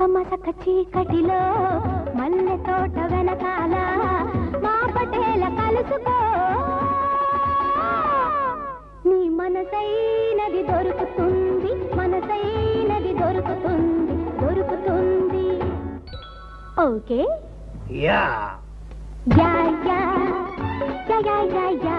మసక చీకటిలో మల్లె తోట వెనకాల మా పటేల కలుసుకో నీ మనసైనది దొరుకుతుంది మనసైనది దొరుకుతుంది దొరుకుతుంది okay yeah yeah yeah yeah yeah yeah